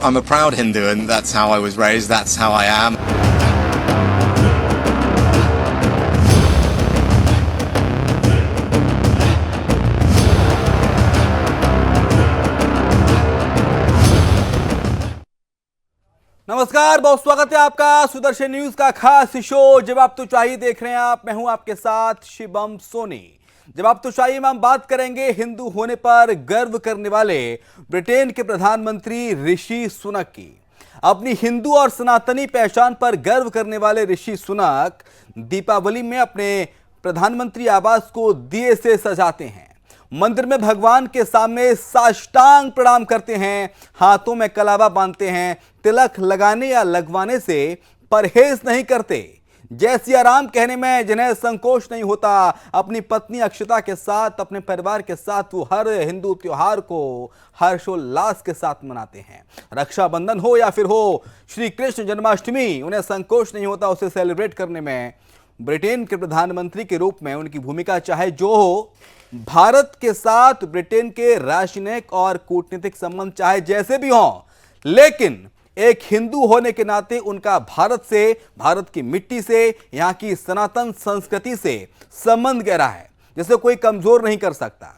I'm a proud Hindu and that's how I was raised, that's how I am. नमस्कार, बहुत स्वागत है आपका सुदर्शन न्यूज का खास शो जवाब तो चाहिए देख रहे हैं आप। मैं हूं आपके साथ शिवम सोनी। जवाब तो चाहिए में हम बात करेंगे हिंदू होने पर गर्व करने वाले ब्रिटेन के प्रधानमंत्री ऋषि सुनक की। अपनी हिंदू और सनातनी पहचान पर गर्व करने वाले ऋषि सुनक दीपावली में अपने प्रधानमंत्री आवास को दिए से सजाते हैं, मंदिर में भगवान के सामने साष्टांग प्रणाम करते हैं, हाथों में कलावा बांधते हैं, तिलक लगाने या लगवाने से परहेज नहीं करते। जय सिया राम कहने में जिन्हें संकोच नहीं होता, अपनी पत्नी अक्षता के साथ, अपने परिवार के साथ वो हर हिंदू त्योहार को हर्षोल्लास के साथ मनाते हैं। रक्षाबंधन हो या फिर हो श्री कृष्ण जन्माष्टमी, उन्हें संकोच नहीं होता उसे सेलिब्रेट करने में। ब्रिटेन के प्रधानमंत्री के रूप में उनकी भूमिका चाहे जो हो, भारत के साथ ब्रिटेन के राजनयिक और कूटनीतिक संबंध चाहे जैसे भी हों, लेकिन एक हिंदू होने के नाते उनका भारत से, भारत की मिट्टी से, यहां की सनातन संस्कृति से संबंध गहरा है, जिसे कोई कमजोर नहीं कर सकता,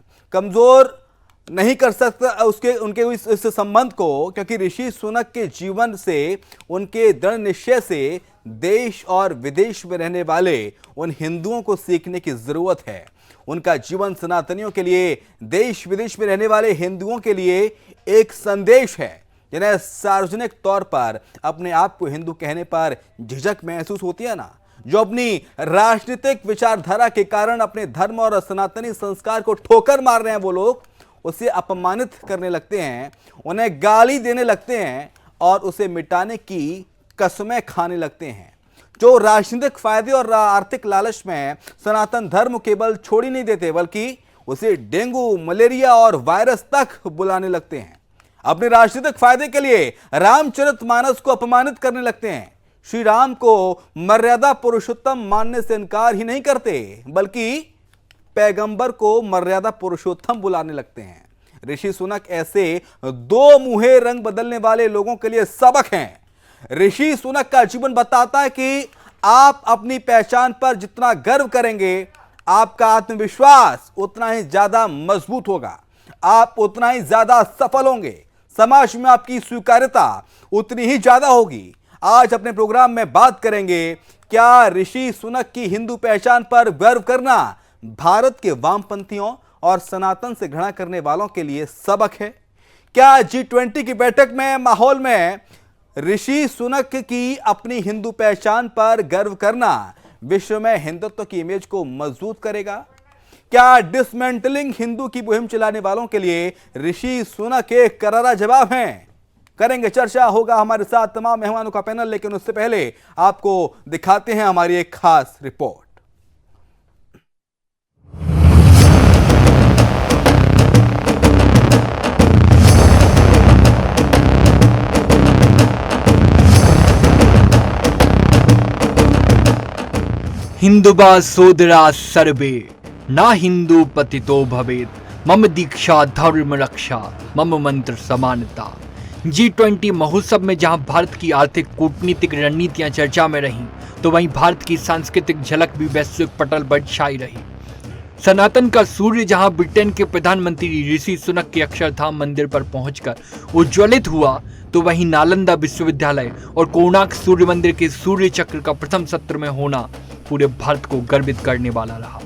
उनके इस संबंध को, क्योंकि ऋषि सुनक के जीवन से, उनके दृढ़ निश्चय से देश और विदेश में रहने वाले उन हिंदुओं को सीखने की जरूरत है। उनका जीवन सनातनियों के लिए, देश विदेश में रहने वाले हिंदुओं के लिए एक संदेश है, जिन्हें सार्वजनिक तौर पर अपने आप को हिंदू कहने पर झिझक महसूस होती है ना, जो अपनी राजनीतिक विचारधारा के कारण अपने धर्म और सनातनी संस्कार को ठोकर मार रहे हैं, वो लोग उसे अपमानित करने लगते हैं, उन्हें गाली देने लगते हैं और उसे मिटाने की कसमें खाने लगते हैं। जो राजनीतिक फायदे और आर्थिक लालच में सनातन धर्म केवल छोड़ ही नहीं देते, बल्कि उसे डेंगू, मलेरिया और वायरस तक बुलाने लगते हैं। अपने राजनीतिक फायदे के लिए रामचरितमानस को अपमानित करने लगते हैं। श्री राम को मर्यादा पुरुषोत्तम मानने से इनकार ही नहीं करते, बल्कि पैगंबर को मर्यादा पुरुषोत्तम बुलाने लगते हैं। ऋषि सुनक ऐसे दो मुहे रंग बदलने वाले लोगों के लिए सबक हैं। ऋषि सुनक का जीवन बताता है कि आप अपनी पहचान पर जितना गर्व करेंगे, आपका आत्मविश्वास उतना ही ज्यादा मजबूत होगा, आप उतना ही ज्यादा सफल होंगे, समाज में आपकी स्वीकार्यता उतनी ही ज्यादा होगी। आज अपने प्रोग्राम में बात करेंगे, क्या ऋषि सुनक की हिंदू पहचान पर गर्व करना भारत के वामपंथियों और सनातन से घृणा करने वालों के लिए सबक है? क्या G20 की बैठक में माहौल में ऋषि सुनक की अपनी हिंदू पहचान पर गर्व करना विश्व में हिंदुत्व की इमेज को मजबूत करेगा? क्या डिसमेंटलिंग हिंदू की मुहिम चलाने वालों के लिए ऋषि सुनक एक करारा जवाब हैं? करेंगे चर्चा, होगा हमारे साथ तमाम मेहमानों का पैनल, लेकिन उससे पहले आपको दिखाते हैं हमारी एक खास रिपोर्ट। हिंदुबा सोदरा सर्वे ना हिंदू पतितो भवेत, मम दीक्षा धर्म रक्षा, मम मंत्र समानता। G20 महोत्सव में जहां भारत की आर्थिक कूटनीतिक रणनीतियां चर्चा में रहीं, तो वहीं भारत की सांस्कृतिक झलक भी वैश्विक पटल पर छाई रही। सनातन का सूर्य जहां ब्रिटेन के प्रधानमंत्री ऋषि सुनक के अक्षरधाम मंदिर पर पहुंचकर उज्ज्वलित हुआ, तो वहीं नालंदा विश्वविद्यालय और कोणार्क सूर्य मंदिर के सूर्य चक्र का प्रथम सत्र में होना पूरे भारत को गर्वित करने वाला रहा।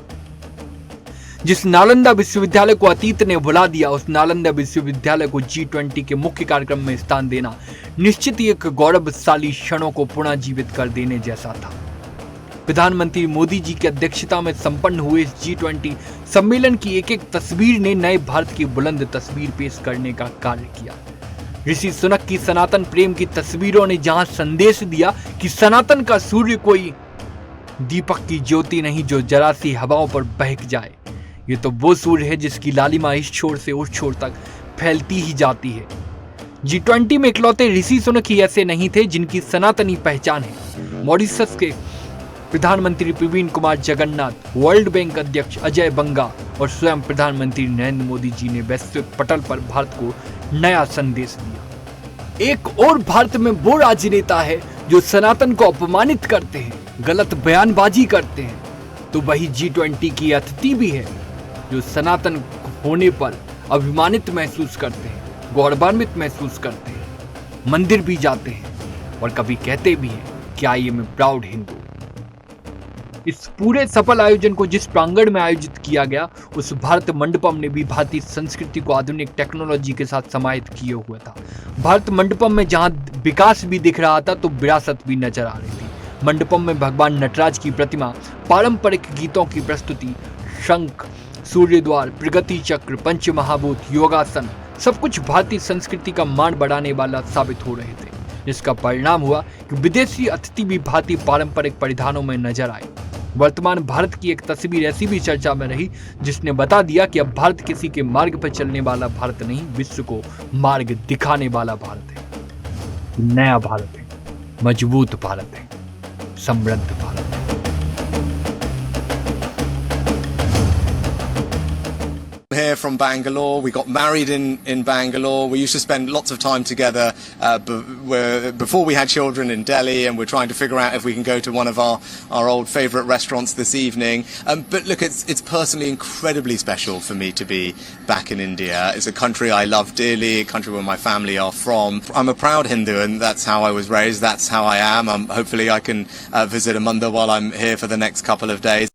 जिस नालंदा विश्वविद्यालय को अतीत ने भुला दिया, उस नालंदा विश्वविद्यालय को G20 के मुख्य कार्यक्रम में स्थान देना निश्चित ही एक गौरवशाली क्षणों को पुनः जीवित कर देने जैसा था। प्रधानमंत्री मोदी जी की अध्यक्षता में संपन्न हुए इस G20 सम्मेलन की एक एक तस्वीर ने नए भारत की बुलंद तस्वीर पेश करने का कार्य किया। ऋषि सुनक की सनातन प्रेम की तस्वीरों ने जहां संदेश दिया कि सनातन का सूर्य कोई दीपक की ज्योति नहीं जो जरा सी हवाओं पर बहक जाए, ये तो वो सूर्य है जिसकी लालिमा इस छोर से उस छोर तक फैलती ही जाती है। G20 में इकलौते ऋषि सुनक ही ऐसे नहीं थे जिनकी सनातनी पहचान है। मॉरिशस के प्रधानमंत्री प्रवीण कुमार जगन्नाथ, वर्ल्ड बैंक अध्यक्ष अजय बंगा और स्वयं प्रधानमंत्री नरेंद्र मोदी जी ने वैश्विक पटल पर भारत को नया संदेश दिया। एक और भारत में वो राजनेता है जो सनातन को अपमानित करते हैं, गलत बयानबाजी करते हैं, तो वही G20 की अतिथि भी है जो सनातन होने पर अभिमानित महसूस करते हैं, गौरवान्वित महसूस करते हैं, मंदिर भी जाते हैं और कभी कहते भी हैं कि I am a proud Hindu. इस पूरे सफल आयोजन को जिस प्रांगण में आयोजित किया गया उस भारत मंडपम ने भी भारतीय संस्कृति को आधुनिक टेक्नोलॉजी के साथ समाहित किए हुआ था। भारत मंडपम में जहां विकास भी दिख रहा था तो विरासत भी नजर आ रही थी। मंडपम में भगवान नटराज की प्रतिमा, पारंपरिक गीतों की प्रस्तुति, शंख, सूर्य द्वार, प्रगति चक्र, पंचमहाभूत, योगासन, सब कुछ भारतीय संस्कृति का मान बढ़ाने वाला साबित हो रहे थे, जिसका परिणाम हुआ कि विदेशी अतिथि भी भारतीय पारंपरिक परिधानों में नजर आए। वर्तमान भारत की एक तस्वीर ऐसी भी चर्चा में रही जिसने बता दिया कि अब भारत किसी के मार्ग पर चलने वाला भारत नहीं, विश्व को मार्ग दिखाने वाला भारत है। नया भारत है, मजबूत भारत है, समृद्ध भारत है। Here from Bangalore, we got married in Bangalore. We used to spend lots of time together before we had children in Delhi, and we're trying to figure out if we can go to one of our old favourite restaurants this evening. But look, it's personally incredibly special for me to be back in India. It's a country I love dearly, a country where my family are from. I'm a proud Hindu, and that's how I was raised. That's how I am. Hopefully, I can visit a mandir while I'm here for the next couple of days.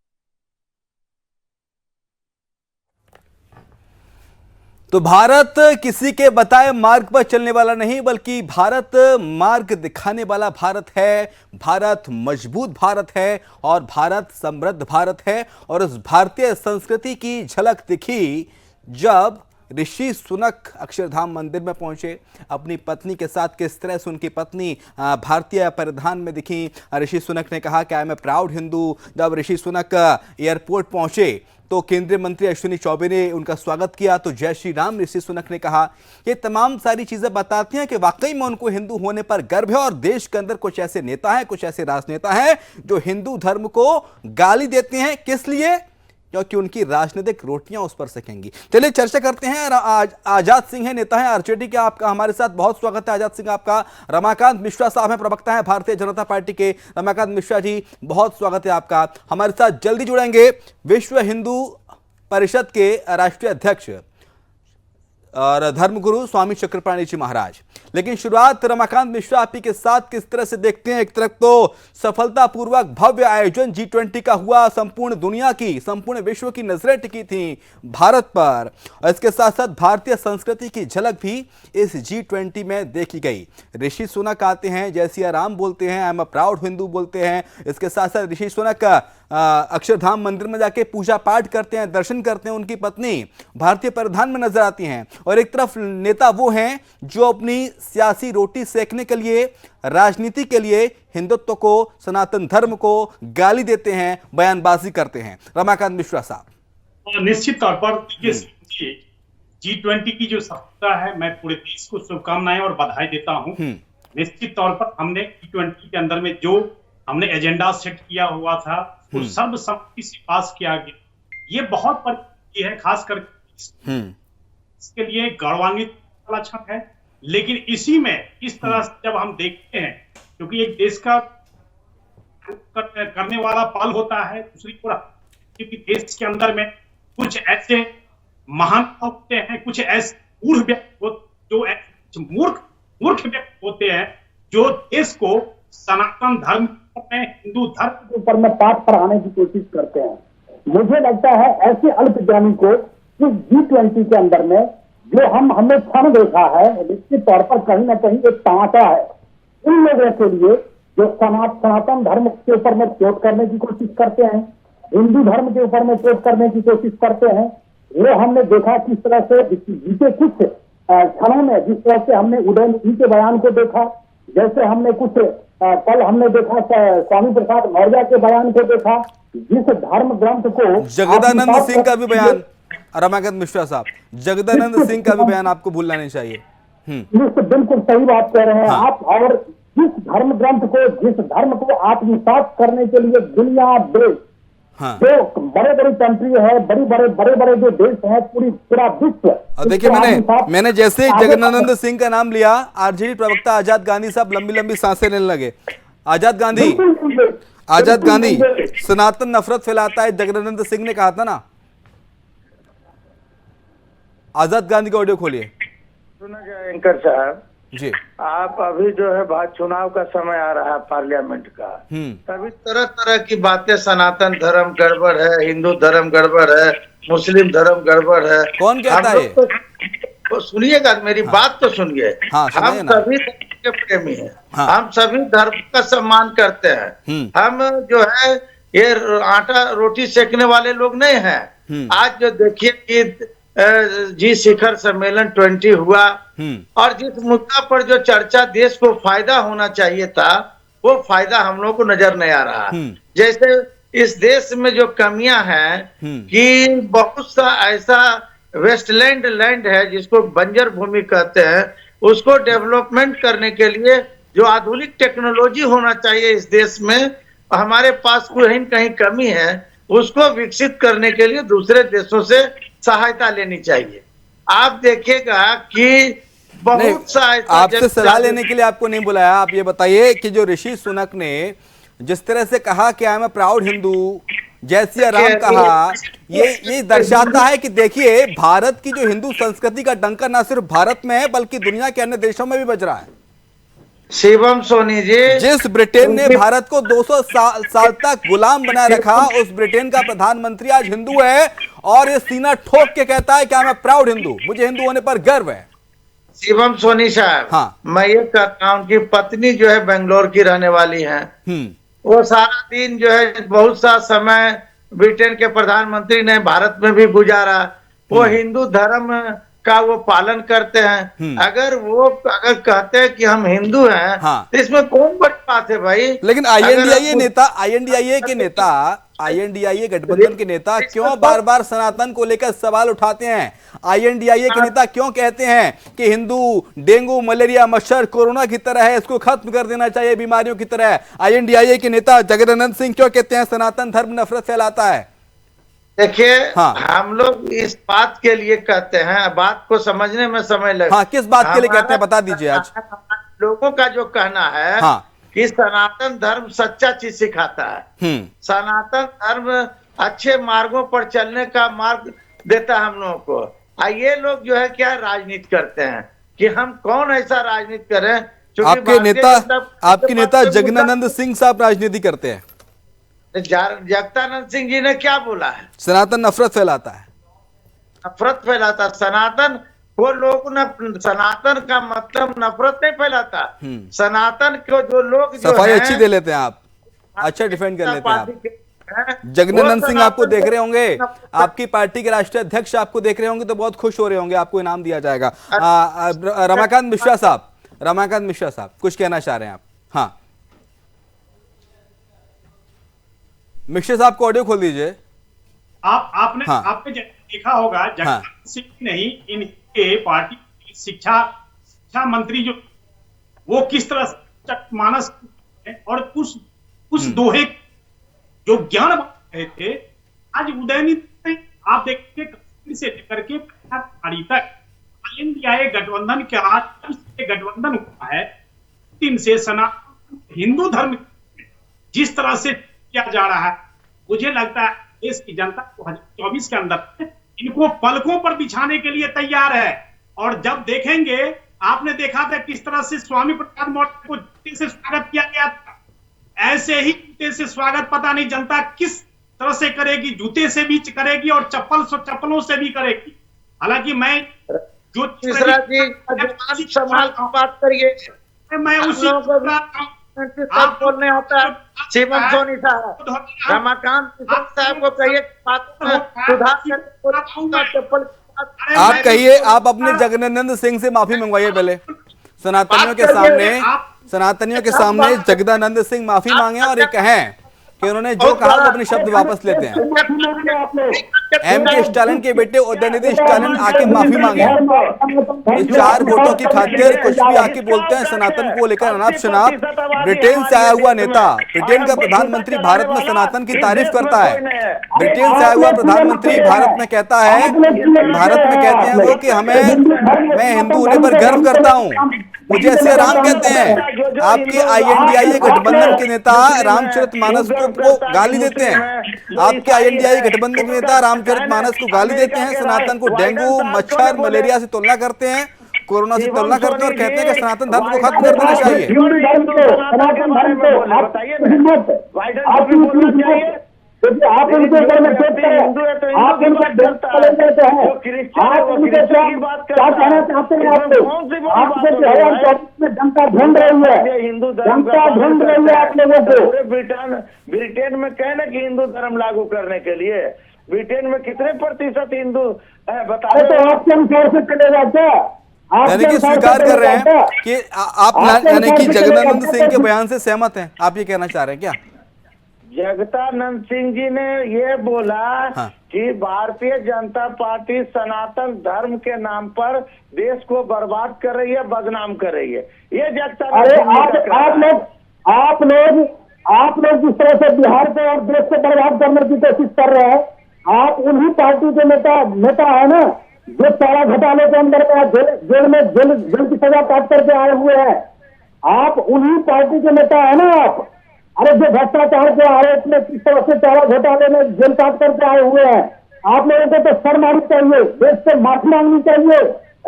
तो भारत किसी के बताए मार्ग पर चलने वाला नहीं, बल्कि भारत मार्ग दिखाने वाला भारत है। भारत मजबूत भारत है और भारत समृद्ध भारत है। और उस भारतीय संस्कृति की झलक दिखी जब ऋषि सुनक अक्षरधाम मंदिर में पहुंचे। अपनी पत्नी के साथ किस तरह से उनकी पत्नी भारतीय परिधान में दिखी। ऋषि सुनक ने कहा कि I am a proud Hindu. जब ऋषि सुनक एयरपोर्ट पहुंचे तो केंद्रीय मंत्री अश्विनी चौबे ने उनका स्वागत किया। तो जय श्री राम ऋषि सुनक ने कहा। ये तमाम सारी चीजें बताती हैं कि वाकई में उनको हिंदू होने पर गर्व है। और देश के अंदर कुछ ऐसे नेता हैं, कुछ ऐसे राजनेता हैं जो हिंदू धर्म को गाली देते हैं। किस लिए? क्योंकि उनकी राजनीतिक रोटियां उस पर सेकेंगी। चलिए चर्चा करते हैं। आजाद सिंह है, नेता है आरजेडी के। आपका हमारे साथ बहुत स्वागत है आजाद सिंह आपका। रमाकांत मिश्रा साहब हैं, प्रवक्ता हैं भारतीय जनता पार्टी के। रमाकांत मिश्रा जी, बहुत स्वागत है आपका। हमारे साथ जल्दी जुड़ेंगे विश्व हिंदू परिषद के राष्ट्रीय अध्यक्ष और धर्मगुरु स्वामी चक्रपाणी जी महाराज। लेकिन शुरुआत रमाकांत मिश्रा आप ही के साथ किस तरह से देखते हैं? एक तरफ तो सफलतापूर्वक भव्य आयोजन G20 का हुआ, संपूर्ण दुनिया की, संपूर्ण विश्व की नजरें टिकी थी भारत पर, और इसके साथ साथ भारतीय संस्कृति की झलक भी इस G20 में देखी गई। ऋषि सुनक आते हैं, जय सिया राम बोलते हैं, I am a proud Hindu बोलते हैं। इसके साथ साथ ऋषि सुनक अक्षरधाम मंदिर में जाके पूजा पाठ करते हैं, दर्शन करते हैं। उनकी पत्नी भारतीय परिधान में नजर आती हैं। और एक तरफ नेता वो हैं जो अपनी सियासी रोटी सेकने के लिए, राजनीति के लिए हिंदुत्व को, सनातन धर्म को गाली देते हैं, बयानबाजी करते हैं। रमाकांत मिश्रा साहब। निश्चित तौर पर G20 की जो सफलता है, मैं पूरे देश को शुभकामनाएं और बधाई देता हूं। निश्चित तौर पर हमने G20 के अंदर में जो हमने एजेंडा सेट किया हुआ था वो सर्वसम्मति से पास किया गया। ये बहुत बड़ी है, खास कर इसके लिए गौरवान्वित वाला क्षण है। लेकिन इसी में इस तरह से जब हम देखते हैं, क्योंकि एक देश का करने वाला पल होता है, दूसरी ओर क्योंकि देश के अंदर में कुछ ऐसे महान होते हैं, कुछ ऐसे मूर्ख व्यक्ति जो मूर्ख व्यक्ति होते हैं जो देश को सनातन धर्म में, हिंदू धर्म के ऊपर में पाठ पढ़ाने की कोशिश करते हैं। मुझे लगता है ऐसे अल्पज्ञानी को इस G20 के अंदर में जो हमने क्षण देखा है, निश्चित तौर पर कहीं ना कहीं एक तमाशा है उन लोगों के लिए जो सनातन धर्म के ऊपर में चोट करने की कोशिश करते हैं, हिंदू धर्म के ऊपर में चोट करने की कोशिश करते हैं। वो हमने देखा किस तरह से बीते कुछ क्षणों में, जिस तरह से हमने उदयनिधि के बयान को देखा, जैसे हमने कुछ कल हमने देखा स्वामी प्रसाद मौर्य के बयान को देखा, जिस धर्म ग्रंथ को जगदानंद सिंह का भी बयान। रमाकांत मिश्रा साहब, जगदानंद सिंह का भी बयान आपको भूलना नहीं चाहिए। बिल्कुल सही बात कह रहे हैं आप। और जिस धर्म ग्रंथ को, जिस धर्म को आत्मसात करने के लिए दुनिया देश हाँ। जो बड़े बड़ी कंट्री है, बड़े बड़े जो देश हैं, पूरा विश्व। और देखिए, मैंने जैसे ही जगदानंद सिंह का नाम लिया, आरजेडी प्रवक्ता आजाद गांधी साहब लंबी लंबी सांसें लेने लगे। आजाद गांधी सनातन नफरत फैलाता है, जगदानंद सिंह ने कहा था ना। आजाद गांधी का ऑडियो खोलिए। सुना एंकर साहब जी, आप अभी जो है बात चुनाव का समय आ रहा है पार्लियामेंट का, तभी तरह तरह की बातें, सनातन धर्म गड़बड़ है, हिंदू धर्म गड़बड़ है, मुस्लिम धर्म गड़बड़ है। कौन कहता है? तो सुनिएगा, मेरी बात तो सुनिए। हाँ, हम सभी धर्म के प्रेमी हैं। हम सभी धर्म का सम्मान करते हैं। हम जो है ये आटा रोटी सेकने वाले लोग नहीं हैं। आज जो देखिए कि जी शिखर सम्मेलन 20 हुआ, और जिस मुद्दा पर जो चर्चा देश को फायदा होना चाहिए था, वो फायदा हम लोग को नजर नहीं आ रहा। जैसे इस देश में जो कमियां हैं कि बहुत सा ऐसा वेस्टलैंड लैंड है जिसको बंजर भूमि कहते हैं, उसको डेवलपमेंट करने के लिए जो आधुनिक टेक्नोलॉजी होना चाहिए इस देश में, हमारे पास कहीं कहीं कमी है। उसको विकसित करने के लिए दूसरे देशों से सहायता लेनी चाहिए। आप देखिएगा कि बहुत सा आपसे सलाह लेने के लिए आपको नहीं बुलाया। आप ये बताइए कि जो ऋषि सुनक ने जिस तरह से कहा कि I am a proud Hindu, जय सिया राम कहा, ये दर्शाता है कि देखिए भारत की जो हिंदू संस्कृति का डंका न सिर्फ भारत में है बल्कि दुनिया के अन्य देशों में भी बज रहा है। शिवम सोनी जी, जिस ब्रिटेन ने भारत को 200 साल तक गुलाम बना रखा, उस ब्रिटेन का प्रधानमंत्री आज हिंदू है और ये सीना ठोक के कहता है कि मैं प्राउड हिंदू, मुझे हिंदू होने पर गर्व है। शिवम सोनी साहब, हाँ। मैं ये कहता हूँ कि पत्नी जो है बेंगलोर की रहने वाली है, वो सारा दिन जो है बहुत सा समय ब्रिटेन के प्रधानमंत्री ने भारत में भी गुजारा। वो हिंदू धर्म का वो पालन करते हैं। अगर कहते हैं कि हम हिंदू हैं, तो इसमें कौन बड़ी बात है भाई? लेकिन आईएनडीआईए गठबंधन के नेता क्यों बार बार सनातन को लेकर सवाल उठाते हैं? आईएनडीआईए के नेता क्यों कहते हैं कि हिंदू डेंगू, मलेरिया, मच्छर कोरोना की तरह है, इसको खत्म कर देना चाहिए, बीमारियों की तरह है? आईएनडीआईए के नेता जगदानंद सिंह क्यों कहते हैं सनातन धर्म नफरत फैलाता है? देखिए, हम लोग इस बात के लिए कहते हैं, बात को समझने में समय लगता है। किस बात के लिए कहते हैं बता दीजिए। आज लोगों का जो कहना है कि सनातन धर्म सच्चा चीज सिखाता है, सनातन धर्म अच्छे मार्गों पर चलने का मार्ग देता है हम लोगों को। ये लोग जो है क्या राजनीति करते हैं कि हम कौन ऐसा राजनीति करें। आपके नेता जगदानंद सिंह साहब राजनीति करते हैं। जगदानंद सिंह जी ने क्या बोला है? सनातन नफरत फैलाता है। नफरत फैलाता सनातन, वो लोग सनातन का मतलब नफरत नहीं फैलाता। सनातन को जो लोग सफाई अच्छी दे लेते हैं, आप अच्छा डिफेंड कर लेते हैं आप। जगदानंद सिंह आपको देख रहे होंगे, आपकी पार्टी के राष्ट्रीय अध्यक्ष आपको देख रहे होंगे तो बहुत खुश हो रहे होंगे, आपको इनाम दिया जाएगा। रमाकांत मिश्रा साहब कुछ कहना चाह रहे हैं आप? हाँ, मिश्रा साहब को ऑडियो खोल दीजिए। आपने देखा होगा जगदानंद सिंह नहीं, इनके पार्टी की शिक्षा मंत्री जो वो किस तरह से मानस और कुछ दोहे जो ज्ञान बांट रहे थे, आज उदयनिधि में आप देखिए कश्मीर से लेकर के कन्याकुमारी तक आईएनडीआईए गठबंधन के आज गठबंधन हुआ है, दिन से सनातन हिंदू धर्म जिस तरह से किया जा रहा है, मुझे लगता है देश की जनता 2024 के अंदर इनको पलकों पर बिछाने के लिए तैयार है। और जब देखेंगे, आपने देखा था किस तरह से स्वामी प्रसाद मौर्य को जूते से स्वागत किया गया था, ऐसे ही जूते से स्वागत पता नहीं जनता किस तरह से करेगी, जूते से भी करेगी और चप्पलों से भी करेगी। हालांकि मैं जो बात करिए, मैं उसी बोलने आता है। शिवम सोनी साहब, रमाकांत साहब को कहिए आप कहिए, आप अपने जगदानंद सिंह से माफी मंगवाइए पहले। सनातनियों के सामने जगदानंद सिंह माफी मांगे और ये कहें कि उन्होंने जो कहा वो अपने शब्द वापस लेते हैं। एम.के. स्टालिन के बेटे उदयनिधि स्टालिन आके माफी मांगे। ये 4 वोटों की खातिर कुछ भी आके बोलते हैं सनातन को लेकर अनाप शनाप। ब्रिटेन से आया हुआ नेता, ब्रिटेन का प्रधानमंत्री भारत में सनातन की तारीफ करता है। ब्रिटेन से आया हुआ प्रधानमंत्री भारत में कहता है, भारत में कहते हैं वो कि मैं हिंदू होने पर गर्व करता हूँ, मुझे ऐसे राम कहते हैं। आपके INDIA गठबंधन के नेता रामचरितमानस को गाली देते हैं। आपके INDIA गठबंधन के नेता रामचरितमानस को गाली देते हैं। सनातन को डेंगू, मच्छर, मलेरिया से तुलना करते हैं, कोरोना से तुलना करते हैं और कहते हैं कि सनातन धर्म को खत्म कर देना चाहिए। क्योंकि आप उनके ऊपर में चोट करें, आप उनका देश चले जाते हैं, आप उनके क्या कहना चाहते हैं? आपको 2024 में जनता ढूंढ रही है, जनता ढूंढ रही है आप लोगों को। ब्रिटेन में कहे ना कि हिंदू धर्म लागू करने के लिए, ब्रिटेन में कितने प्रतिशत हिंदू है बताओ? तो आपके अनुसार से चलेगा क्या? यानी कि स्वीकार कर रहे हैं कि आप यानी कि जगदानंद सिंह के बयान से सहमत हैं, आप ये कहना चाह रहे हैं क्या? जगदानंद सिंह जी ने ये बोला हाँ। कि भारतीय जनता पार्टी सनातन धर्म के नाम पर देश को बर्बाद कर रही है, बदनाम कर रही है। ये जगदानंद सिंह आप लोग जिस तरह से बिहार को और देश को बर्बाद करने की कोशिश कर रहे हैं, आप उन्हीं पार्टी के नेता है ना, जो चारा घोटाले के अंदर जेल की सजा काट करके आए हुए हैं। आप उन्हीं पार्टी के नेता है ना आप। अरे जो भ्रष्टाचार के आरोप में किस तरह से चारा घोटाले में जेल काट करके आए हुए हैं, आप लोगों को तो शर्म आनी चाहिए, देश से माफी मांगनी चाहिए।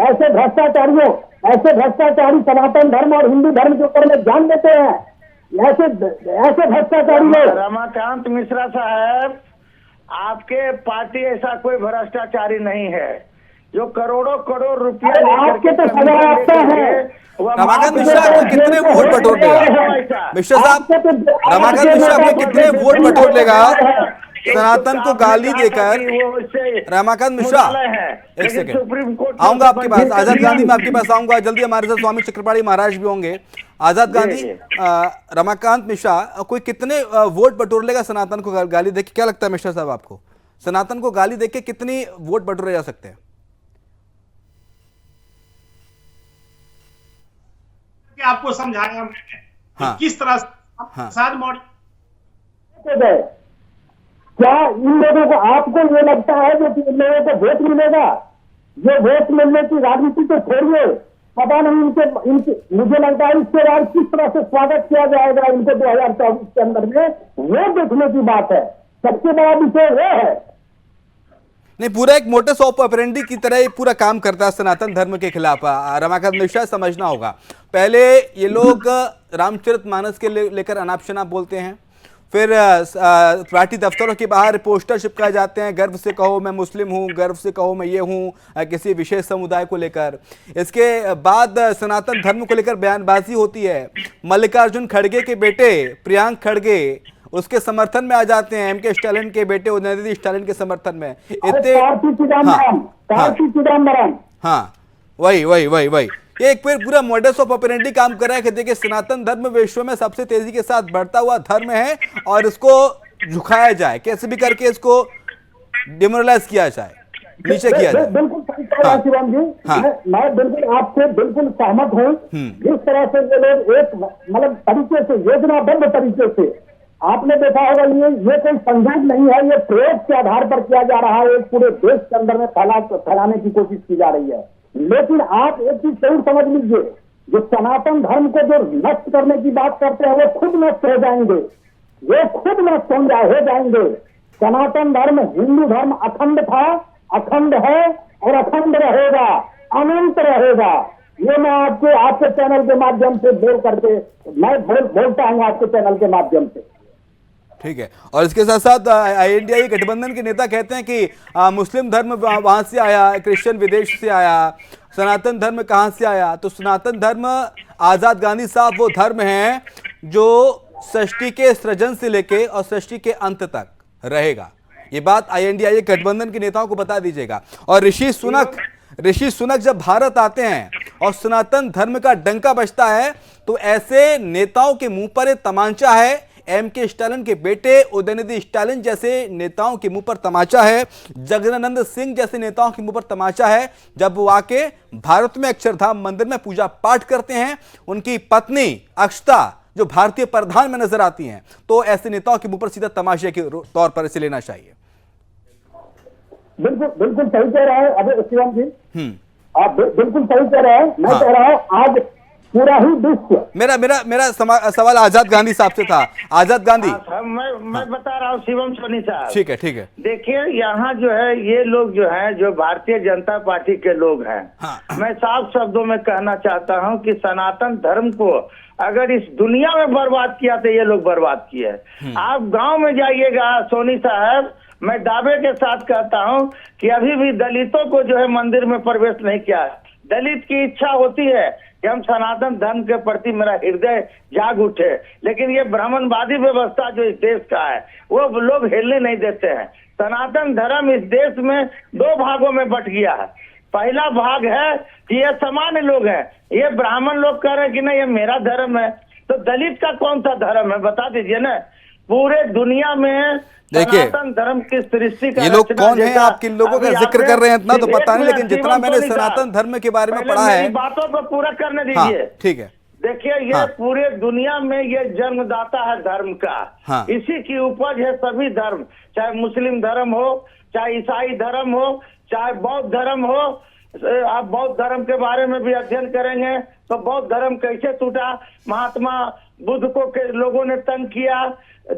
ऐसे भ्रष्टाचारियों, ऐसे भ्रष्टाचारी सनातन धर्म और हिंदू धर्म के ऊपर में ध्यान देते हैं। ऐसे भ्रष्टाचारी लोग। रमाकांत मिश्रा साहब, आपके पार्टी ऐसा कोई भ्रष्टाचारी नहीं है जो करोड़ों करोड़ रुपया आपके तो सजा आपका है। रमाकांत मिश्रा आपको कितने वोट बटोर लेगा? मिश्रा साहब, रमाकांत मिश्रा आपको कितने वोट बटोर लेगा सनातन को गाली देकर? रमाकांत मिश्रा, एक सेकंड, आऊंगा आपके पास। आजाद गांधी, मैं आपके पास आऊंगा जल्दी। हमारे साथ स्वामी चक्रपाणी महाराज भी होंगे। आजाद गांधी, रमाकांत मिश्रा कोई कितने वोट बटोर लेगा सनातन को गाली देके? क्या लगता है मिश्रा साहब आपको, सनातन को गाली देके कितनी वोट बटोरे जा सकते हैं? आपको समझाया मैंने हाँ। किस तरह से प्रसाद मौर्य क्या इन लोगों को, आपको ये लगता है कि इन लोगों को वोट मिलेगा? ये वोट मिलने की राजनीति तो छोड़िए, पता नहीं इनके मुझे लगता है इसके बाद किस तरह से स्वागत किया जाएगा इनको 2024 के अंदर में, वो देखने की बात है। सबसे बड़ा विषय वो है। नहीं, पूरा एक मोटस ऑफ ऑपरेंडी की तरह ये पूरा काम करता है सनातन धर्म के खिलाफ। रमाकांत मिश्रा, समझना होगा, पहले ये लोग रामचरितमानस के लेकर अनाप शनाप बोलते हैं, फिर पार्टी दफ्तरों के बाहर पोस्टर चिपकाए जाते हैं, गर्व से कहो मैं मुस्लिम हूं, गर्व से कहो मैं ये हूं, किसी विशेष समुदाय को लेकर। इसके बाद सनातन धर्म को लेकर बयानबाजी होती है। मल्लिकार्जुन खड़गे के बेटे प्रियांक खड़गे उसके समर्थन में आ जाते हैं, एम.के. स्टालिन के बेटे उदयनिधि स्टालिन के समर्थन में। हाँ, वही ये एक फिर पूरा मॉडस ऑफ ऑपरेंडी काम कर रहा है कि देखिए सनातन धर्म विश्व में सबसे तेजी के साथ बढ़ता हुआ धर्म है और इसको झुकाया जाए, कैसे भी करके इसको डिमोरलाइज किया जाए, नीचे किया जाए। बिल्कुल सही कह रहा है शिवम जी। मैं बिल्कुल आपसे बिल्कुल सहमत हूँ। जिस तरह से ये लोग एक मतलब तरीके से, योजनाबद्ध तरीके से, आपने देखा होगा ये कोई संयोग नहीं है, ये प्रयोग के आधार पर किया जा रहा है, एक पूरे देश के अंदर में फैलाने की कोशिश की जा रही है। लेकिन आप एक चीज जरूर समझ लीजिए, जो सनातन धर्म को जो नष्ट करने की बात करते हैं वो खुद नष्ट हो जाएंगे, वो खुद नष्ट हो जाएंगे। सनातन धर्म, हिंदू धर्म अखंड था, अखंड है और अखंड रहेगा, अनंत रहेगा। ये मैं आपके चैनल के माध्यम से मैं बोलता हूँ आपके चैनल के माध्यम से। ठीक है। और इसके साथ साथ INDIA गठबंधन के नेता कहते हैं कि मुस्लिम धर्म वहां से आया, क्रिश्चियन विदेश से आया, सनातन धर्म कहां से आया? तो सनातन धर्म, आजाद गांधी साहब, वो धर्म है जो सृष्टि के सृजन से लेके और सृष्टि के अंत तक रहेगा। ये बात INDIA गठबंधन के नेताओं को बता दीजिएगा। और ऋषि सुनक जब भारत आते हैं और सनातन धर्म का डंका बजता है तो ऐसे नेताओं के मुंह पर एक तमांचा है, M.K. स्टालिन के बेटे उदयनिधि स्टालिन जैसे नेताओं के मुंह पर तमाचा है, जगदानंद सिंह जैसे नेताओं के मुंह पर तमाचा है जब वो आके भारत में अक्षरधाम मंदिर में पूजा पाठ करते हैं। उनकी पत्नी अक्षता जो भारतीय प्रधान में नजर आती हैं, तो ऐसे नेताओं के मुंह पर सीधा तमाशे के तौर पर इसे लेना चाहिए। बिल्कुल बिल्कुल सही कह रहा है अभी शिवम जी, आप बिल्कुल सही कह रहे हैं। मैं कह रहा हूँ आज पूरा ही विश्व, मेरा सवाल आजाद गांधी साहब से था। आजाद गांधी, मैं बता रहा हूँ शिवम सोनी साहब। ठीक है। देखिए यहाँ जो है ये लोग जो है जो भारतीय जनता पार्टी के लोग हैं, मैं साफ शब्दों में कहना चाहता हूँ कि सनातन धर्म को अगर इस दुनिया में बर्बाद किया तो ये लोग बर्बाद किए। आप गांव में जाइएगा सोनी साहब, मैं दावे के साथ कहता हूँ कि अभी भी दलितों को जो है मंदिर में प्रवेश नहीं किया। दलित की इच्छा होती है कि हम सनातन धर्म के प्रति मेरा हृदय जाग उठे, लेकिन ये ब्राह्मणवादी व्यवस्था जो इस देश का है वो लोग हिलने नहीं देते हैं। सनातन धर्म इस देश में 2 भागों में बट गया है। पहला भाग है कि ये सामान्य लोग हैं, ये ब्राह्मण लोग कह रहे हैं कि नहीं ये मेरा धर्म है, तो दलित का कौन सा धर्म है बता दीजिए ना। पूरे दुनिया में सनातन धर्म की सृष्टि का ये लोग कौन है, आप किन लोगों का जिक्र कर रहे हैं इतना तो पता नहीं, लेकिन जितना मैंने सनातन धर्म के बारे में पढ़ा है, बातों को पूरा करने दीजिए। ठीक है, देखिए ये पूरे दुनिया में ये जन्मदाता है धर्म का, इसी की उपज है सभी धर्म, चाहे मुस्लिम धर्म हो, चाहे ईसाई धर्म हो, चाहे बौद्ध धर्म हो। आप बौद्ध धर्म के बारे में भी अध्ययन करेंगे तो बौद्ध धर्म कैसे टूटा, महात्मा बुद्ध को के लोगों ने तंग किया,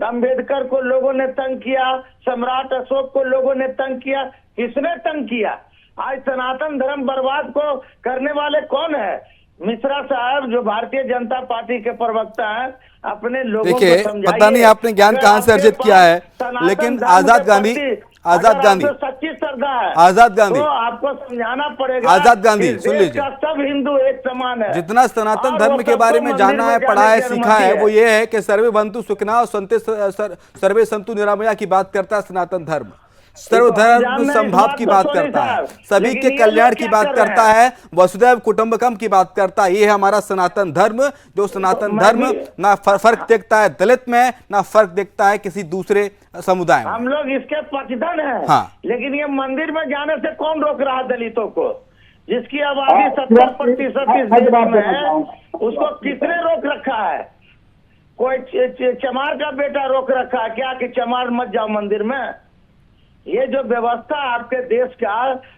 अंबेडकर को लोगों ने तंग किया, सम्राट अशोक को लोगों ने तंग किया, किसने तंग किया? आज सनातन धर्म बर्बाद को करने वाले कौन है? मिश्रा साहब जो भारतीय जनता पार्टी के प्रवक्ता हैं, अपने लोगों को समझाइए। पता नहीं आपने ज्ञान कहां से अर्जित किया है, लेकिन आजाद गांधी सच्ची श्रद्धा है, आजाद गांधी तो आपको समझाना पड़ेगा। आजाद गांधी सुन लीजिए, सब हिंदू एक समान है। जितना सनातन धर्म के बारे में जाना है, पढ़ा है, सीखा है, वो ये है कि सर्वे बंतु सुखना और सर्वे संतु निरामया की बात करता है सनातन धर्म। सर्वधर्म संभाव की बात करता है, सभी के कल्याण की बात करता है, वसुदैव कुटुंबकम की बात करता है। ये है हमारा सनातन धर्म, जो सनातन धर्म ना फर्क देखता है दलित में, ना फर्क देखता है किसी दूसरे समुदाय में। हम लोग इसके पक्षधर हैं, लेकिन ये मंदिर में जाने से कौन रोक रहा है दलितों को? जिसकी आबादी 70% इस देश में है, उसको किसने रोक रखा है? कोई चमार का बेटा रोक रखा है क्या कि चमार मत जाओ मंदिर में? ये जो व्यवस्था आपके देश का,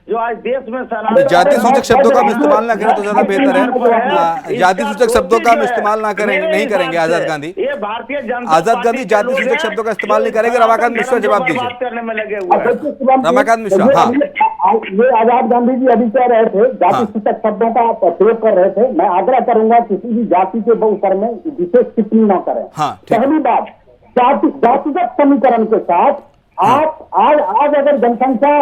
जो आज देश में जाति सूचक शब्दों का हम इस्तेमाल ना करें तो ज्यादा बेहतर है। जाति सूचक शब्दों का हम इस्तेमाल ना करेंगे, नहीं करेंगे आजाद गांधी। ये भारतीय जनता आजाद गांधी जाति सूचक शब्दों का इस्तेमाल नहीं करेंगे। रमाकांत मिश्रा जवाब दीजिए। करने में लगे हुए हैं रमाकांत मिश्रा। हाँ, ये आजाद गांधी जी अभी कह रहे थे जाति सूचक शब्दों का प्रयोग कर रहे थे। मैं आग्रह करूंगा किसी भी जाति के ऊपर में विशेष टिप्पणी न करें। पहली बात, जातिगत समीकरण के साथ आप आज अगर जनसंख्या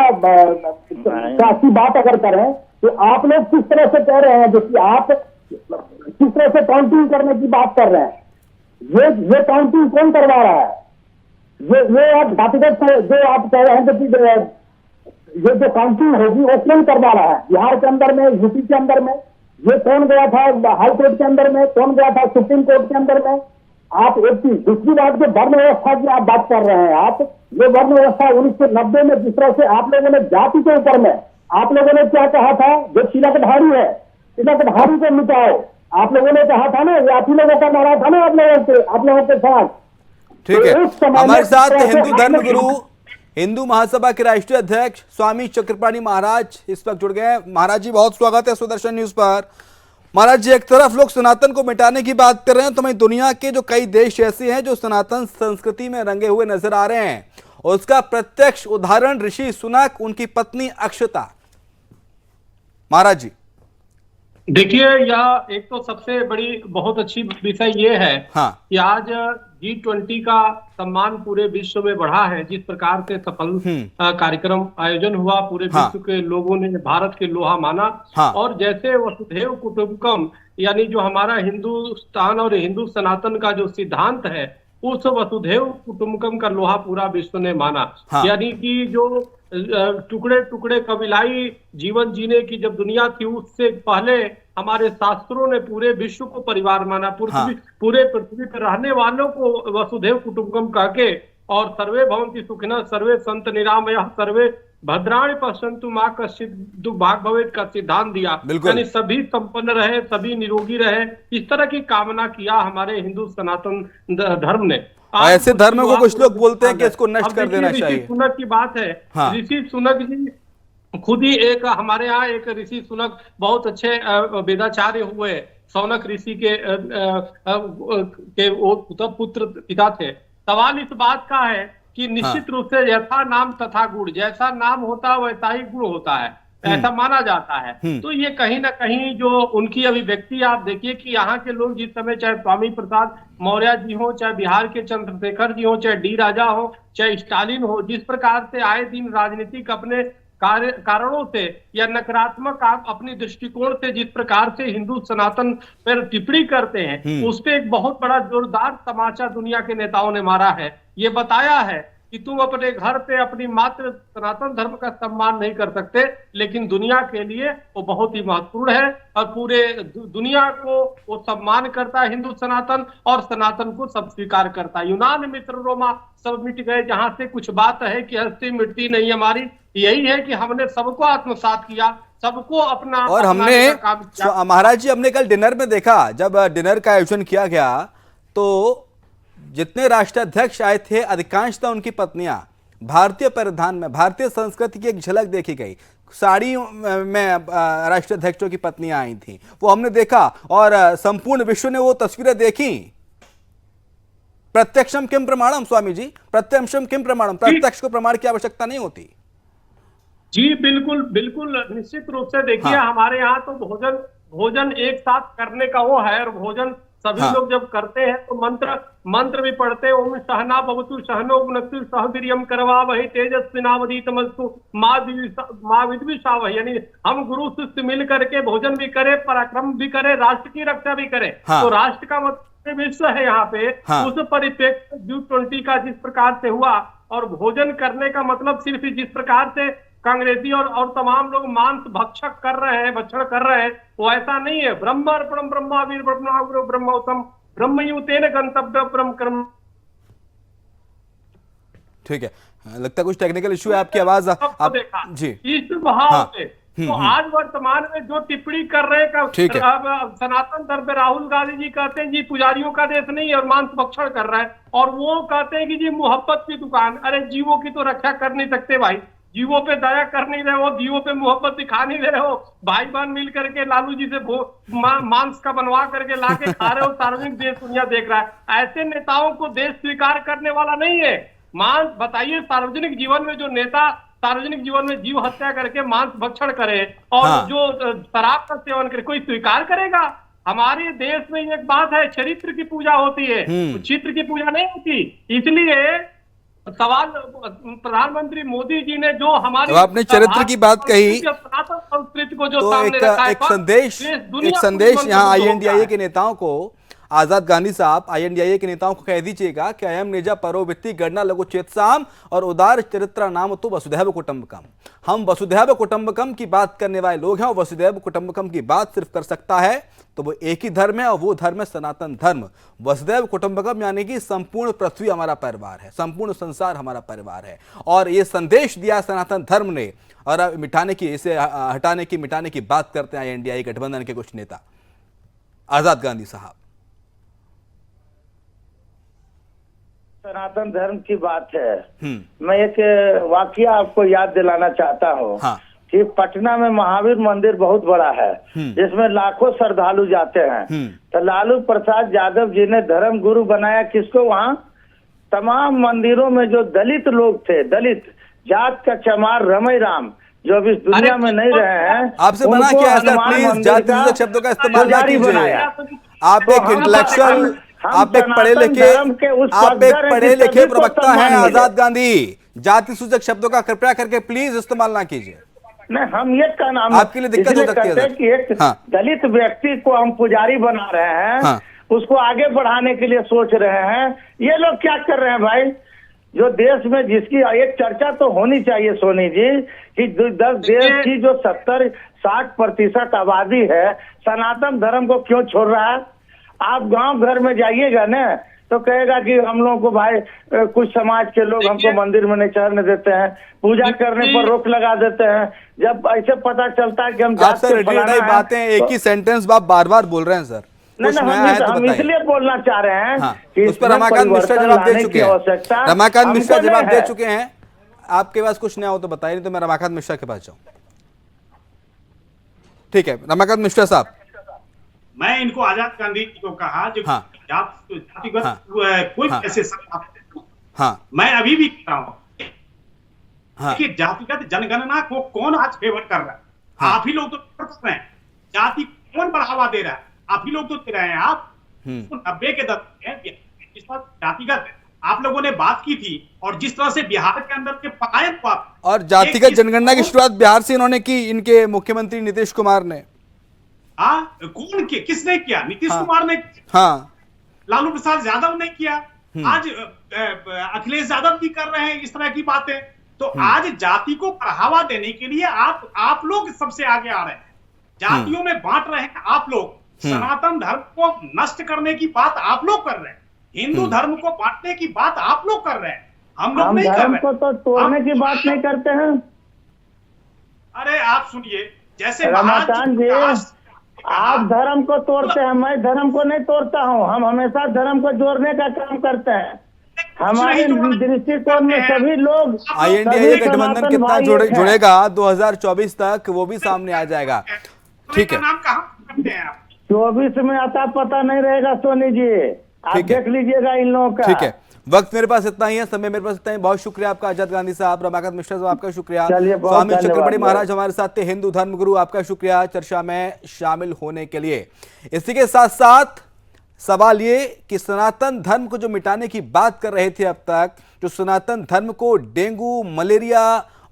की बात अगर करें तो आप लोग किस तरह से कह रहे हैं, जो कि आप किस तरह से काउंटिंग करने की बात कर रहे हैं, ये काउंटिंग कौन करवा रहा है? ये आप जातिगत जो आप कह रहे हैं कि ये जो काउंटिंग होगी वो कौन करवा रहा है? बिहार के अंदर में, यूपी के अंदर में, ये कौन गया था हाई कोर्ट के अंदर में, कौन गया था सुप्रीम कोर्ट के अंदर में? आप एक चीज, दूसरी बात जो वर्ण व्यवस्था की आप बात कर रहे हैं, आप ये वर्ण व्यवस्था 1990 में जिस तरह से आप लोगों ने जाति के ऊपर में आप लोगों ने क्या कहा था, जो तिलकधारी है तिलकधारी को मिटाओ, आप लोगों ने कहा था ना, जाति लोगों का नारा था ना आप लोगों के साथ। ठीक है, हमारे साथ हिंदू धर्म गुरु, हिंदू महासभा के राष्ट्रीय अध्यक्ष स्वामी चक्रपाणी महाराज इस वक्त जुड़ गए हैं। महाराज जी बहुत स्वागत है सुदर्शन न्यूज पर। महाराज जी, एक तरफ लोग सनातन को मिटाने की बात कर रहे हैं, तो वहीं दुनिया के जो कई देश ऐसे हैं जो सनातन संस्कृति में रंगे हुए नजर आ रहे हैं, और उसका प्रत्यक्ष उदाहरण ऋषि सुनक, उनकी पत्नी अक्षता। महाराज जी देखिए, यह एक तो सबसे बड़ी बहुत अच्छी विषय ये है कि आज G20 का सम्मान पूरे विश्व में बढ़ा है। जिस प्रकार से सफल कार्यक्रम आयोजन हुआ, पूरे विश्व के लोगों ने भारत के लोहा माना। और जैसे वसुधैव कुटुंबकम, यानी जो हमारा हिंदुस्तान और हिंदू सनातन का जो सिद्धांत है, उस वसुधैव कुटुंबकम का लोहा पूरा विश्व ने माना। यानी कि जो टुकड़े टुकड़े कबीलाई जीवन जीने की जब दुनिया थी, उससे पहले हमारे शास्त्रों ने पूरे विश्व को परिवार माना। पूरे पृथ्वी पर रहने वालों को वसुधैव कुटुंबकम कह के, और सर्वे भवन्ति सुखिनः सर्वे सन्तु निरामयाः सर्वे भद्राणि पश्यन्तु मा कश्चित् दुर्भाग् भवेत् का सिद्धांत दिया। यानी सभी संपन्न रहे, सभी निरोगी रहे, इस तरह की कामना किया हमारे हिंदू सनातन धर्म ने। ऐसे धर्म को कुछ लोग बोलते हैं कि इसको नष्ट कर देना चाहिए। ऋषि सुनक की बात है। ऋषि सुनक जी खुद ही एक हमारे यहाँ एक ऋषि सुनक बहुत अच्छे वेदाचार्य हुए, सौनक ऋषि के वो पुत्र पिता थे। सवाल इस बात का है कि निश्चित रूप से यथा नाम तथा गुण, जैसा नाम होता है वैसा ही गुण होता है, ऐसा माना जाता है। तो ये कहीं ना कहीं जो उनकी अभिव्यक्ति, आप देखिए कि यहाँ के लोग जिस समय, चाहे स्वामी प्रसाद मौर्य जी हो, चाहे बिहार के चंद्रशेखर जी हो, चाहे डी राजा हो, चाहे स्टालिन हो, जिस प्रकार से आए दिन राजनीतिक अपने कारणों से या नकारात्मक आप अपनी दृष्टिकोण से जिस प्रकार से हिंदू सनातन पर टिप्पणी करते हैं, उस पे एक बहुत बड़ा जोरदार तमाचा दुनिया के नेताओं ने मारा है। ये बताया है कि तुम अपने घर पे अपनी मात्र सनातन धर्म का सम्मान नहीं कर सकते, लेकिन दुनिया के लिए वो बहुत ही महत्वपूर्ण है और पूरे दुनिया को वो सम्मान करता है हिंदू सनातन, और सनातन को सब स्वीकार करता है। यूनान मित्र रोमा सब मिट गए, जहां से कुछ बात है कि हस्ती मिटती नहीं हमारी, यही है कि हमने सबको आत्मसात किया, सबको अपना, और हमने महाराज जी, हमने कल डिनर में देखा, जब डिनर का आयोजन किया गया तो जितने राष्ट्राध्यक्ष आए थे अधिकांशतः उनकी पत्नियां भारतीय परिधान में, भारतीय संस्कृति की एक झलक देखी गई। साड़ी में राष्ट्राध्यक्षों की पत्नियां आई थी, वो हमने देखा और संपूर्ण विश्व ने वो तस्वीरें देखी। प्रत्यक्षम किम प्रमाणम स्वामी जी, प्रत्यक्षम किम प्रमाणम, प्रत्यक्ष को प्रमाण की आवश्यकता नहीं होती। जी बिल्कुल बिल्कुल, निश्चित रूप से देखिए हमारे यहाँ तो भोजन एक साथ करने का वो है, और भोजन सभी लोग जब करते हैं तो मंत्र भी पढ़ते हैं। ओम सहना भवतु सहनो भुनक्तु सह वीर्यं करवावहै तेजस्विनावधीतमस्तु मा विद्विषावहै। यानी हम गुरु शिष्य मिल करके भोजन भी करें, पराक्रम भी करें, राष्ट्र की रक्षा भी करें। तो राष्ट्र का मतलब विश्व है यहाँ पे। उस परिप्रेक्ष्य G20 का जिस प्रकार से हुआ, और भोजन करने का मतलब सिर्फ जिस प्रकार से कांग्रेसी और तमाम लोग मांस भक्षण कर रहे हैं, वो ऐसा नहीं है। ब्रह्म अर्पणम ब्रह्मावीर ब्रह्माग्रो ब्रह्मोत्तम ब्रह्मयुतेन गंतव्य ब्रह्म कर्म। ठीक है, लगता है कुछ टेक्निकल इश्यू है, आपकी आवाज आप जी इस भाव से तो आज वर्तमान में जो टिप्पणी कर रहे हैं सनातन धर्म पे, राहुल गांधी जी कहते हैं जी पुजारियों का देश नहीं है और मांस भक्षण कर रहा है, और वो कहते हैं कि जी मोहब्बत की दुकान। अरे जीवों की तो रक्षा कर नहीं सकते भाई, जीवों पे दया कर नहीं रहे हो, जीवों पे मोहब्बत दिखा नहीं दे रहे हो, भाई बहन मिल करके लालू जी से मांस का बनवा करके लाके खा रहे हो, सार्वजनिक देश दुनिया देख रहा है। ऐसे नेताओं को देश स्वीकार करने वाला नहीं है। मांस बताइए, सार्वजनिक जीवन में जो नेता सार्वजनिक जीवन में जीव हत्या करके मांस भक्षण करे और जो शराब का सेवन करे, कोई स्वीकार करेगा? हमारे देश में एक बात है, चरित्र की पूजा होती है, चित्र की पूजा नहीं होती। इसलिए सवाल प्रधानमंत्री मोदी जी ने जो हमारी, तो आपने चरित्र की बात कही, संस्कृति को जो तो सामने रखा है, एक संदेश यहाँ INDIA के नेताओं को, आजाद गांधी साहब INDIA के नेताओं को कह दीजिएगा कि अयम निजा परोवित्ति गणना लघु चेतसाम और उदार चरित्र नाम तो वसुधैव कुटुंबकम। हम वसुधैव कुटुंबकम की बात करने वाले लोग हैं, और वसुधैव कुटुंबकम की बात सिर्फ कर सकता है तो वो एक ही धर्म है, और वो धर्म है सनातन धर्म। वसुधैव कुटुंबकम यानी कि संपूर्ण पृथ्वी हमारा परिवार है, संपूर्ण संसार हमारा परिवार है। और ये संदेश दिया सनातन धर्म ने, और मिटाने की, इसे मिटाने की बात करते हैं INDIA गठबंधन के कुछ नेता, आजाद गांधी साहब। सनातन धर्म की बात है। मैं एक वाकया आपको याद दिलाना चाहता हूँ कि पटना में महावीर मंदिर बहुत बड़ा है, जिसमें लाखों श्रद्धालु जाते हैं। तो लालू प्रसाद यादव जी ने धर्म गुरु बनाया किसको? वहाँ तमाम मंदिरों में जो दलित लोग थे, दलित जात का चमार रमई राम, जो अभी इस दुनिया में नहीं रहे हैं, आपसे मना किया सर, प्लीज जाति शब्दों का इस्तेमाल ना कीजिए। आप एक इंटेलेक्चुअल, आप एक पढ़े लिखे प्रवक्ता हैं आजाद गांधी, जाति सूचक शब्दों का कृपया करके प्लीज इस्तेमाल ना कीजिए। नहीं, हम ये कहना आपके लिए दिक्कत हो सकती है कि एक दलित व्यक्ति को हम पुजारी बना रहे हैं, उसको आगे बढ़ाने के लिए सोच रहे हैं। ये लोग क्या कर रहे हैं भाई? जो देश में जिसकी एक चर्चा तो होनी चाहिए सोनी जी कि देश की जो 70-60% आबादी है सनातन धर्म को क्यों छोड़ रहा है? आप गांव घर में जाइएगा ना तो कहेगा कि हम लोगों को भाई कुछ समाज के लोग हमको मंदिर में नहीं चढ़ने देते हैं, पूजा करने पर रोक लगा देते हैं। जब ऐसे पता चलता है कि हम आप सर बातें एक ही सेंटेंस आप बार बार बोल रहे हैं सर। हम इसलिए बोलना चाह रहे हैं कि उस पर रमाकांत मिश्रा जवाब दे चुके हैं। रमाकांत मिश्रा जवाब दे चुके हैं। आपके पास कुछ नया हो तो बताइए, नहीं तो मैं रमाकांत मिश्रा के पास जाऊं। ठीक है रमाकांत मिश्रा साहब। मैं इनको आजाद गांधी जी को कहा जो जातिगत कोई ऐसे मैं अभी भी कह रहा हूँ कि जातिगत जनगणना को कौन आज फेवर कर रहा है? आप ही लोग तो कर रहे हैं। जाति कौन बढ़ावा दे रहा है? आप ही लोग तो दे रहे हैं। आप 90 के दशक में जिस पर जातिगत आप लोगों ने बात की थी और जिस तरह से बिहार के अंदर के पलायन हुआ और जातिगत जनगणना की शुरुआत बिहार से इन्होंने की, इनके मुख्यमंत्री नीतीश कुमार ने। कौन किया? किसने किया? नीतीश कुमार ने। लालू प्रसाद यादव ने किया। आज अखिलेश यादव भी कर रहे हैं इस तरह की बातें। तो आज जाति को बढ़ावा देने के लिए आप लोग सबसे आगे आ रहे हैं, जातियों में बांट रहे हैं आप लोग। सनातन धर्म को नष्ट करने की बात आप लोग कर रहे हैं, हिंदू धर्म को बांटने की बात आप लोग कर रहे हैं, हम लोग नहीं कर रहे। को तो तोड़ने की बात नहीं करते हैं। अरे आप सुनिए, जैसे रमाकांत जी आप धर्म को तोड़ते हैं, मैं धर्म को नहीं तोड़ता हूं। हम हमेशा धर्म को जोड़ने का काम करते हैं। हमारे दृष्टिकोण में सभी लोग INDA गठबंधन कितना जुड़ेगा 2024 तक वो भी सामने आ जाएगा। ठीक है, नाम कहाँ करते हैं आप? 24 में आता पता नहीं रहेगा सोनी जी, आप देख लीजिएगा इन लोगों का। ठीक है, वक्त मेरे पास इतना ही है, समय मेरे पास इतना ही। बहुत शुक्रिया आपका आजाद गांधी साहब, रमाकांत मिश्रा साहब आपका शुक्रिया, स्वामी चक्रवर्ती महाराज हमारे साथ थे, हिंदू धर्मगुरु आपका शुक्रिया चर्चा में शामिल होने के लिए। इसी के साथ साथ सवाल ये कि सनातन धर्म को जो मिटाने की बात कर रहे थे अब तक, जो सनातन धर्म को डेंगू मलेरिया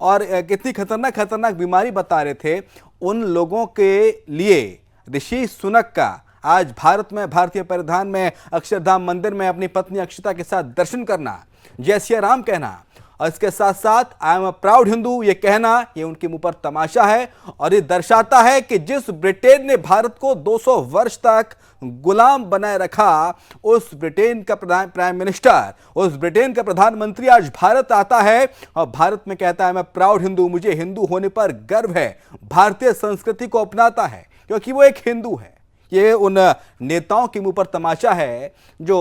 और कितनी खतरनाक बीमारी बता रहे थे, उन लोगों के लिए ऋषि सुनक का आज भारत में भारतीय परिधान में अक्षरधाम मंदिर में अपनी पत्नी अक्षता के साथ दर्शन करना, जय सिया राम कहना और इसके साथ साथ I am a proud Hindu ये कहना, ये उनके मुंह पर तमाशा है और ये दर्शाता है कि जिस ब्रिटेन ने भारत को 200 वर्ष तक गुलाम बनाए रखा, उस ब्रिटेन का प्राइम मिनिस्टर, उस ब्रिटेन का प्रधानमंत्री आज भारत आता है और भारत में कहता है मैं प्राउड हिंदू, मुझे हिंदू होने पर गर्व है, भारतीय संस्कृति को अपनाता है क्योंकि वो एक हिंदू है। ये उन नेताओं के मुंह पर तमाशा है जो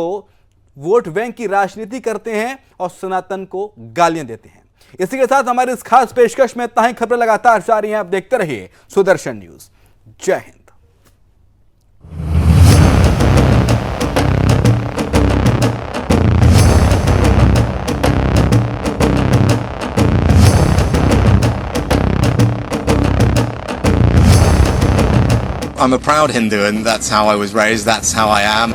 वोट बैंक की राजनीति करते हैं और सनातन को गालियां देते हैं। इसी के साथ हमारे इस खास पेशकश में इतना ही। खबरें लगातार जारी हैं, आप देखते रहिए सुदर्शन न्यूज। जय Hind. I'm a proud Hindu and that's how I was raised, that's how I am.